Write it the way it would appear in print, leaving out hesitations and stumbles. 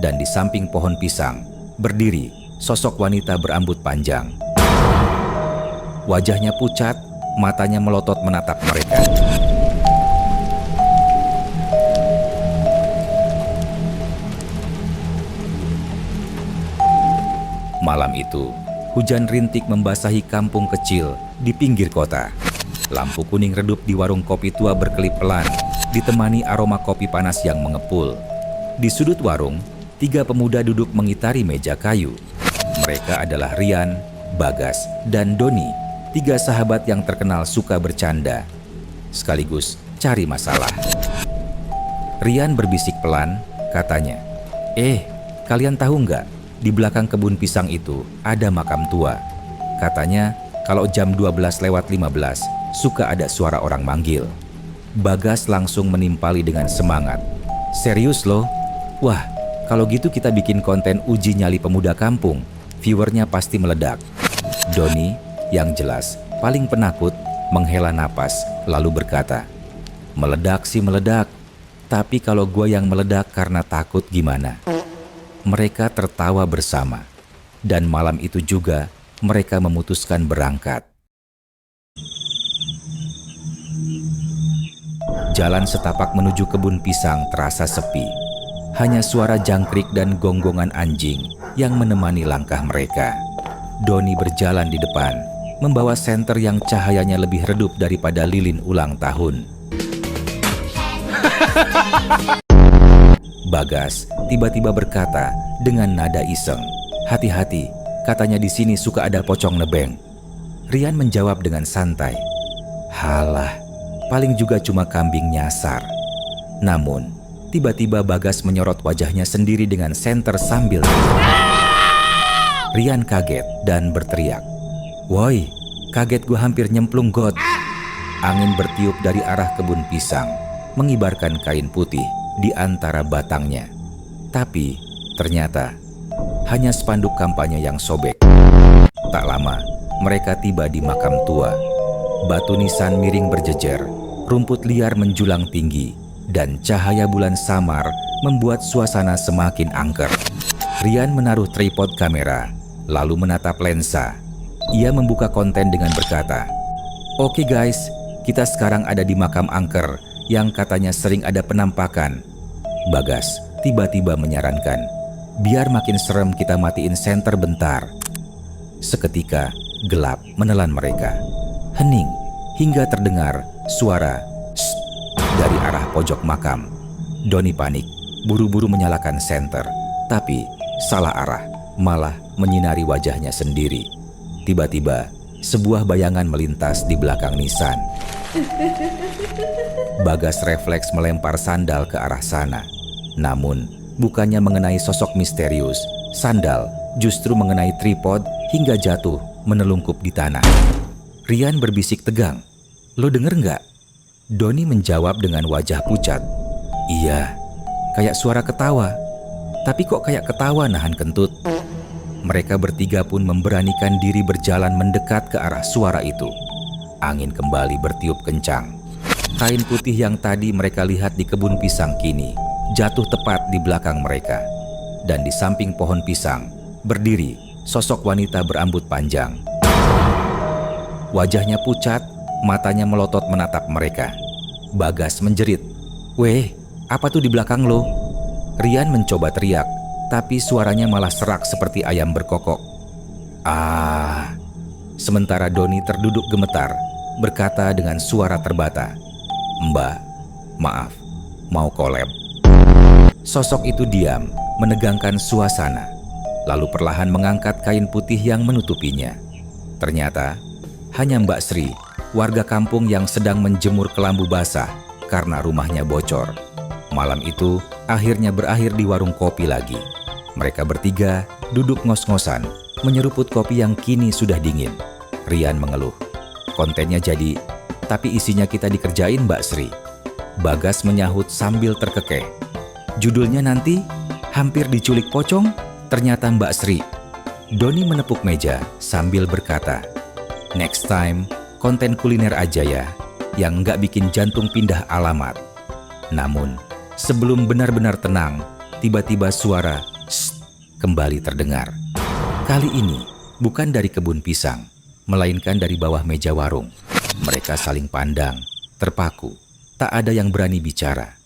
Dan di samping pohon pisang, berdiri sosok wanita berambut panjang. Wajahnya pucat, matanya melotot menatap mereka. Malam itu, hujan rintik membasahi kampung kecil di pinggir kota. Lampu kuning redup di warung kopi tua berkelip pelan, ditemani aroma kopi panas yang mengepul. Di sudut warung, 3 pemuda duduk mengitari meja kayu. Mereka adalah Rian, Bagas, dan Doni, 3 sahabat yang terkenal suka bercanda, sekaligus cari masalah. Rian berbisik pelan, katanya, kalian tahu nggak? Di belakang kebun pisang itu ada makam tua. Katanya kalau jam 12:15 suka ada suara orang manggil. Bagas langsung menimpali dengan semangat. Serius loh? Wah, kalau gitu kita bikin konten uji nyali pemuda kampung. Viewernya pasti meledak. Doni, yang jelas paling penakut, menghela napas lalu berkata, meledak sih meledak, tapi kalau gue yang meledak karena takut gimana? Mereka tertawa bersama, dan malam itu juga mereka memutuskan berangkat. Jalan setapak menuju kebun pisang terasa sepi. Hanya suara jangkrik dan gonggongan anjing yang menemani langkah mereka. Doni berjalan di depan, membawa senter yang cahayanya lebih redup daripada lilin ulang tahun. Bagas tiba-tiba berkata dengan nada iseng, hati-hati, katanya di sini suka ada pocong nebeng. Rian menjawab dengan santai, halah, paling juga cuma kambing nyasar. Namun, tiba-tiba Bagas menyorot wajahnya sendiri dengan senter sambil Rian kaget dan berteriak, woi, kaget gue hampir nyemplung got. Angin bertiup dari arah kebun pisang, mengibarkan kain putih di antara batangnya. Tapi ternyata hanya spanduk kampanye yang sobek. Tak lama, mereka tiba di makam tua. Batu nisan miring berjejer, rumput liar menjulang tinggi, dan cahaya bulan samar membuat suasana semakin angker. Rian menaruh tripod kamera, lalu menatap lensa. Ia membuka konten dengan berkata, "Oke guys, kita sekarang ada di makam angker yang katanya sering ada penampakan." Bagas tiba-tiba menyarankan, "Biar makin serem kita matiin senter bentar." Seketika gelap menelan mereka. Hening hingga terdengar suara "Shh" dari arah pojok makam. Doni panik, buru-buru menyalakan senter, tapi salah arah, malah menyinari wajahnya sendiri. Tiba-tiba sebuah bayangan melintas di belakang nisan. Bagas refleks melempar sandal ke arah sana. Namun, bukannya mengenai sosok misterius, sandal justru mengenai tripod hingga jatuh menelungkup di tanah. Rian berbisik tegang, "Lo denger nggak?" Doni menjawab dengan wajah pucat, "Iya, kayak suara ketawa. Tapi kok kayak ketawa nahan kentut?" Mereka bertiga pun memberanikan diri berjalan mendekat ke arah suara itu. Angin kembali bertiup kencang. Kain putih yang tadi mereka lihat di kebun pisang kini jatuh tepat di belakang mereka. Dan di samping pohon pisang berdiri sosok wanita berambut panjang. Wajahnya pucat, matanya melotot menatap mereka. Bagas menjerit, "Weh, apa tuh di belakang lo?" Rian mencoba teriak, tapi suaranya malah serak seperti ayam berkokok. "Ah." Sementara Doni terduduk gemetar, berkata dengan suara terbata, "Mbak, maaf, mau collab." Sosok itu diam, menegangkan suasana, lalu perlahan mengangkat kain putih yang menutupinya. Ternyata hanya Mbak Sri, warga kampung yang sedang menjemur kelambu basah karena rumahnya bocor. Malam itu akhirnya berakhir di warung kopi lagi. Mereka bertiga duduk ngos-ngosan, menyeruput kopi yang kini sudah dingin. Rian mengeluh, "Kontennya jadi, tapi isinya kita dikerjain Mbak Sri." Bagas menyahut sambil terkekeh, "Judulnya nanti hampir diculik pocong, ternyata Mbak Sri." Doni menepuk meja sambil berkata, "Next time, konten kuliner aja ya, yang nggak bikin jantung pindah alamat." Namun, sebelum benar-benar tenang, tiba-tiba suara kembali terdengar. Kali ini bukan dari kebun pisang, melainkan dari bawah meja warung. Mereka saling pandang, terpaku. Tak ada yang berani bicara.